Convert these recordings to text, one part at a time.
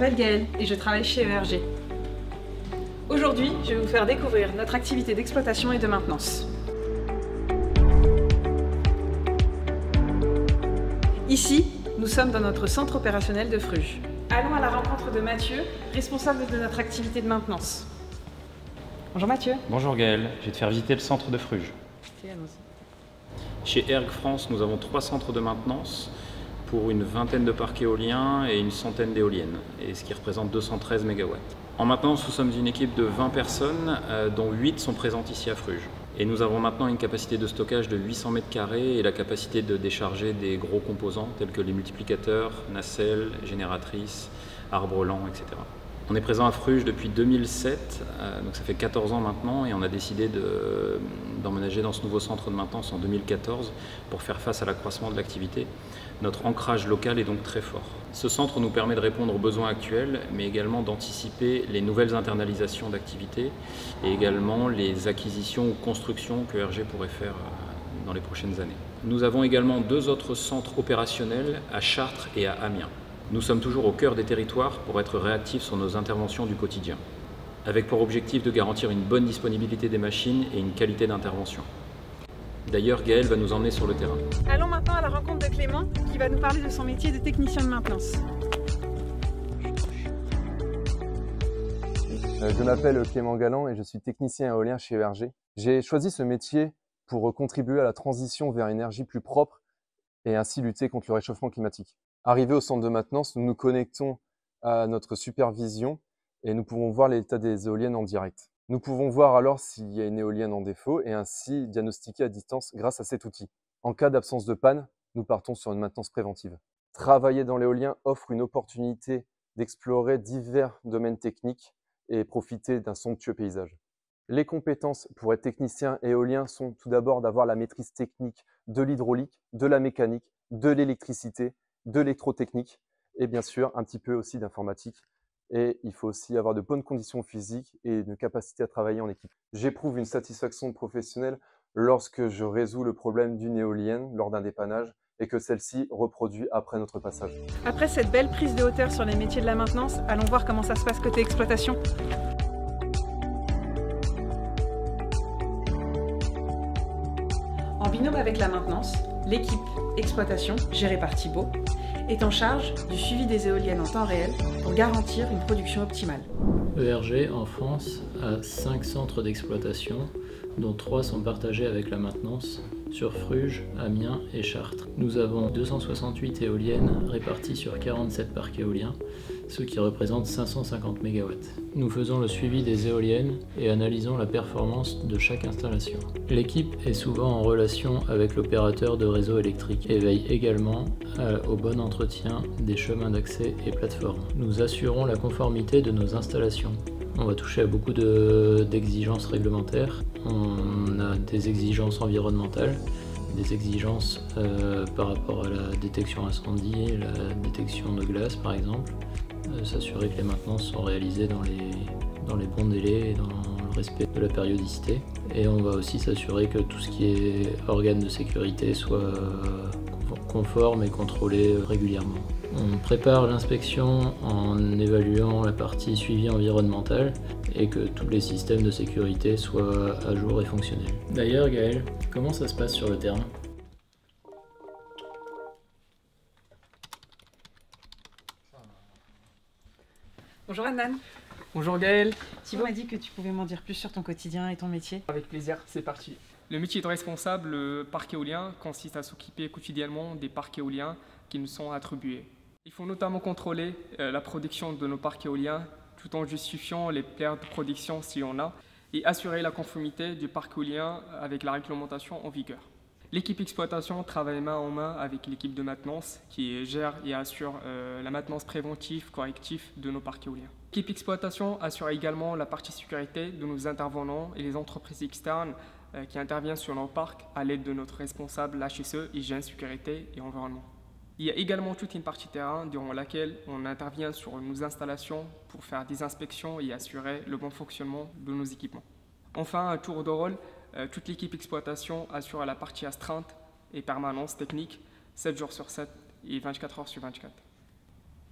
m'appelle Gaëlle et je travaille chez ERG. Aujourd'hui, je vais vous faire découvrir notre activité d'exploitation et de maintenance. Ici, nous sommes dans notre centre opérationnel de Fruges. Allons à la rencontre de Mathieu, responsable de notre activité de maintenance. Bonjour Mathieu. Bonjour Gaëlle, je vais te faire visiter le centre de Fruges. Chez ERG France, nous avons 3 centres de maintenance pour une vingtaine de parcs éoliens et une centaine d'éoliennes, et ce qui représente 213 MW. En maintenance, nous sommes une équipe de 20 personnes, dont 8 sont présentes ici à Fruges. Et nous avons maintenant une capacité de stockage de 800 m² et la capacité de décharger des gros composants tels que les multiplicateurs, nacelles, génératrices, arbres lents, etc. On est présent à Fruges depuis 2007, donc ça fait 14 ans maintenant, et on a décidé d'emménager dans ce nouveau centre de maintenance en 2014 pour faire face à l'accroissement de l'activité. Notre ancrage local est donc très fort. Ce centre nous permet de répondre aux besoins actuels, mais également d'anticiper les nouvelles internalisations d'activités et également les acquisitions ou constructions que ERG pourrait faire dans les prochaines années. Nous avons également 2 autres centres opérationnels à Chartres et à Amiens. Nous sommes toujours au cœur des territoires pour être réactifs sur nos interventions du quotidien, avec pour objectif de garantir une bonne disponibilité des machines et une qualité d'intervention. D'ailleurs, Gaëlle va nous emmener sur le terrain. Allons maintenant à la rencontre de Clément, qui va nous parler de son métier de technicien de maintenance. Je m'appelle Clément Galland et je suis technicien éolien chez ERG. J'ai choisi ce métier pour contribuer à la transition vers une énergie plus propre et ainsi lutter contre le réchauffement climatique. Arrivé au centre de maintenance, nous nous connectons à notre supervision et nous pouvons voir l'état des éoliennes en direct. Nous pouvons voir alors s'il y a une éolienne en défaut et ainsi diagnostiquer à distance grâce à cet outil. En cas d'absence de panne, nous partons sur une maintenance préventive. Travailler dans l'éolien offre une opportunité d'explorer divers domaines techniques et profiter d'un somptueux paysage. Les compétences pour être technicien éolien sont tout d'abord d'avoir la maîtrise technique de l'hydraulique, de la mécanique, de l'électricité, de l'électrotechnique et bien sûr un petit peu aussi d'informatique. Et il faut aussi avoir de bonnes conditions physiques et une capacité à travailler en équipe. J'éprouve une satisfaction professionnelle lorsque je résous le problème d'une éolienne lors d'un dépannage et que celle-ci reproduit après notre passage. Après cette belle prise de hauteur sur les métiers de la maintenance, allons voir comment ça se passe côté exploitation. En binôme avec la maintenance, l'équipe exploitation, gérée par Thibaut, est en charge du suivi des éoliennes en temps réel pour garantir une production optimale. ERG en France a 5 centres d'exploitation, dont 3 sont partagés avec la maintenance sur Fruges, Amiens et Chartres. Nous avons 268 éoliennes réparties sur 47 parcs éoliens, ce qui représente 550 MW. Nous faisons le suivi des éoliennes et analysons la performance de chaque installation. L'équipe est souvent en relation avec l'opérateur de réseau électrique et veille également au bon entretien des chemins d'accès et plateformes. Nous assurons la conformité de nos installations. On va toucher à beaucoup d'exigences réglementaires. On a des exigences environnementales, des exigences par rapport à la détection incendie, la détection de glace par exemple. S'assurer que les maintenances sont réalisées dans les bons délais et dans le respect de la périodicité. Et on va aussi s'assurer que tout ce qui est organes de sécurité soit conforme et contrôlé régulièrement. On prépare l'inspection en évaluant la partie suivi environnemental et que tous les systèmes de sécurité soient à jour et fonctionnels. D'ailleurs Gaëlle, comment ça se passe sur le terrain ? Bonjour Adnan. Bonjour Gaëlle. Thibaut m'a dit que tu pouvais m'en dire plus sur ton quotidien et ton métier. Avec plaisir, c'est parti. Le métier de responsable parc éolien consiste à s'occuper quotidiennement des parcs éoliens qui nous sont attribués. Il faut notamment contrôler la production de nos parcs éoliens tout en justifiant les pertes de production s'il y en a et assurer la conformité du parc éolien avec la réglementation en vigueur. L'équipe exploitation travaille main en main avec l'équipe de maintenance qui gère et assure la maintenance préventive, corrective de nos parcs éoliens. L'équipe exploitation assure également la partie sécurité de nos intervenants et les entreprises externes qui interviennent sur nos parcs à l'aide de notre responsable HSE, hygiène, sécurité et environnement. Il y a également toute une partie terrain durant laquelle on intervient sur nos installations pour faire des inspections et assurer le bon fonctionnement de nos équipements. Enfin, un tour de rôle, toute l'équipe exploitation assure la partie astreinte et permanence technique 7 jours sur 7 et 24 heures sur 24.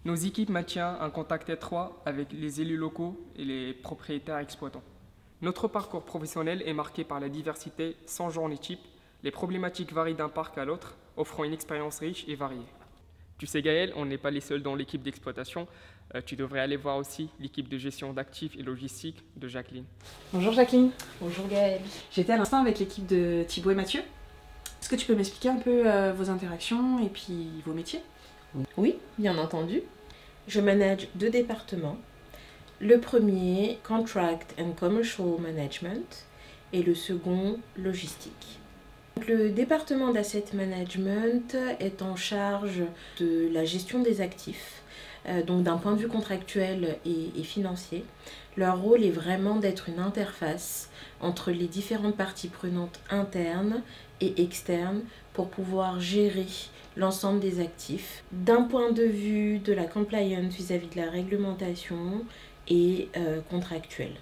Nos équipes maintiennent un contact étroit avec les élus locaux et les propriétaires exploitants. Notre parcours professionnel est marqué par la diversité sans journée type. Les problématiques varient d'un parc à l'autre, offrant une expérience riche et variée. Tu sais Gaël, on n'est pas les seuls dans l'équipe d'exploitation. Tu devrais aller voir aussi l'équipe de gestion d'actifs et logistique de Jacqueline. Bonjour Jacqueline. Bonjour Gaëlle. J'étais à l'instant avec l'équipe de Thibaut et Mathieu. Est-ce que tu peux m'expliquer un peu vos interactions et puis vos métiers? Oui, bien entendu. Je manage 2 départements. Le premier, Contract and Commercial Management, et le second, Logistique. Le département d'Asset Management est en charge de la gestion des actifs, donc d'un point de vue contractuel et financier. Leur rôle est vraiment d'être une interface entre les différentes parties prenantes internes et externes pour pouvoir gérer l'ensemble des actifs d'un point de vue de la compliance vis-à-vis de la réglementation et contractuelle.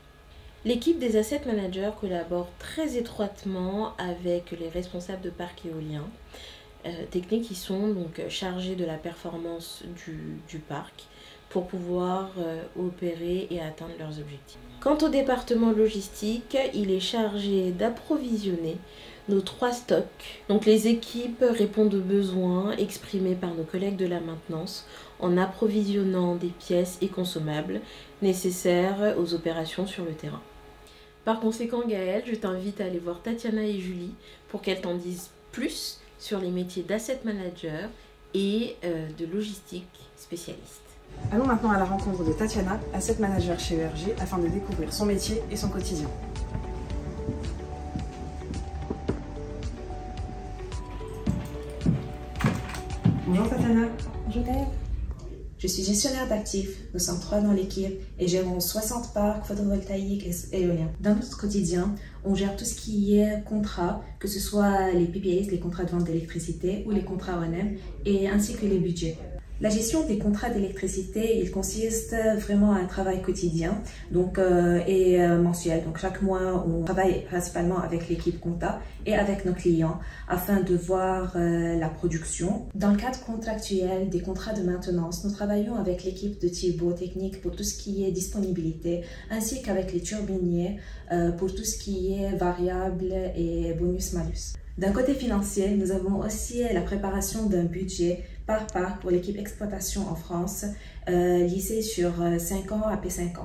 L'équipe des asset managers collabore très étroitement avec les responsables de parcs éoliens techniques qui sont donc chargés de la performance du parc pour pouvoir opérer et atteindre leurs objectifs. Quant au département logistique, il est chargé d'approvisionner nos 3 stocks. Donc les équipes répondent aux besoins exprimés par nos collègues de la maintenance en approvisionnant des pièces et consommables nécessaires aux opérations sur le terrain. Par conséquent, Gaëlle, je t'invite à aller voir Tatiana et Julie pour qu'elles t'en disent plus sur les métiers d'asset manager et de logistique spécialiste. Allons maintenant à la rencontre de Tatiana, asset manager chez ERG, afin de découvrir son métier et son quotidien. Bonjour Tatiana. Bonjour Gaëlle. Je suis gestionnaire d'actifs, nous sommes 3 dans l'équipe et gérons 60 parcs photovoltaïques et éoliens. Dans notre quotidien, on gère tout ce qui est contrat, que ce soit les PPAs, les contrats de vente d'électricité ou les contrats O&M, et ainsi que les budgets. La gestion des contrats d'électricité, il consiste vraiment à un travail quotidien et mensuel. Donc chaque mois, on travaille principalement avec l'équipe compta et avec nos clients afin de voir la production. Dans le cadre contractuel des contrats de maintenance, nous travaillons avec l'équipe de Thibaut Technique pour tout ce qui est disponibilité, ainsi qu'avec les turbiniers pour tout ce qui est variable et bonus-malus. D'un côté financier, nous avons aussi la préparation d'un budget par parc pour l'équipe exploitation en France, lissé sur 5 ans à P50.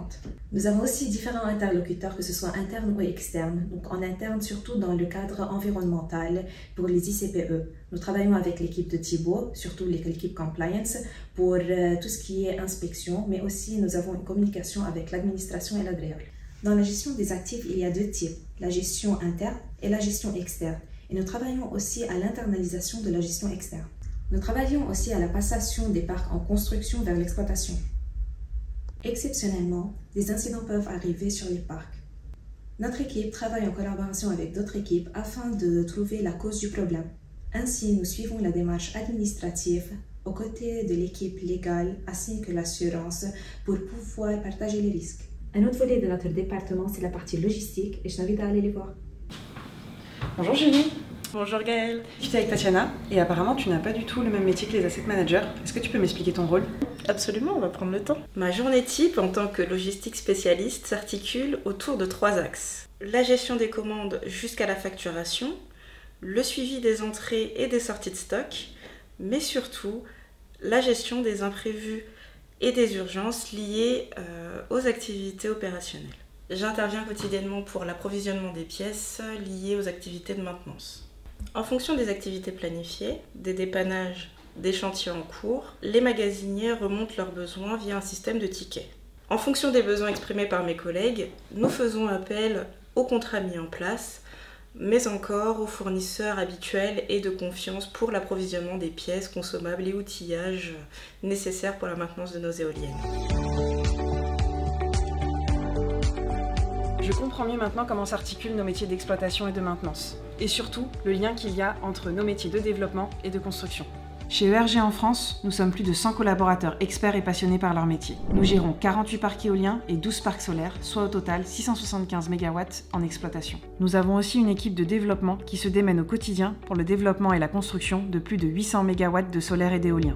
Nous avons aussi différents interlocuteurs, que ce soit internes ou externes. Donc en interne, surtout dans le cadre environnemental pour les ICPE. Nous travaillons avec l'équipe de Thibaut, surtout l'équipe compliance, pour tout ce qui est inspection, mais aussi nous avons une communication avec l'administration et l'ADREA. Dans la gestion des actifs, il y a 2 types, la gestion interne et la gestion externe. Et nous travaillons aussi à l'internalisation de la gestion externe. Nous travaillons aussi à la passation des parcs en construction vers l'exploitation. Exceptionnellement, des incidents peuvent arriver sur les parcs. Notre équipe travaille en collaboration avec d'autres équipes afin de trouver la cause du problème. Ainsi, nous suivons la démarche administrative aux côtés de l'équipe légale ainsi que l'assurance pour pouvoir partager les risques. Un autre volet de notre département, c'est la partie logistique et je t'invite à aller les voir. Bonjour Julie. Bonjour Gaëlle. Je suis avec Tatiana et apparemment tu n'as pas du tout le même métier que les asset managers. Est-ce que tu peux m'expliquer ton rôle? Absolument, on va prendre le temps. Ma journée type en tant que logistique spécialiste s'articule autour de 3 axes. La gestion des commandes jusqu'à la facturation, le suivi des entrées et des sorties de stock, mais surtout la gestion des imprévus et des urgences liées aux activités opérationnelles. J'interviens quotidiennement pour l'approvisionnement des pièces liées aux activités de maintenance. En fonction des activités planifiées, des dépannages, des chantiers en cours, les magasiniers remontent leurs besoins via un système de tickets. En fonction des besoins exprimés par mes collègues, nous faisons appel aux contrats mis en place, mais encore aux fournisseurs habituels et de confiance pour l'approvisionnement des pièces consommables et outillages nécessaires pour la maintenance de nos éoliennes. Je comprends mieux maintenant comment s'articulent nos métiers d'exploitation et de maintenance. Et surtout, le lien qu'il y a entre nos métiers de développement et de construction. Chez ERG en France, nous sommes plus de 100 collaborateurs experts et passionnés par leur métier. Nous gérons 48 parcs éoliens et 12 parcs solaires, soit au total 675 MW en exploitation. Nous avons aussi une équipe de développement qui se démène au quotidien pour le développement et la construction de plus de 800 MW de solaire et d'éolien.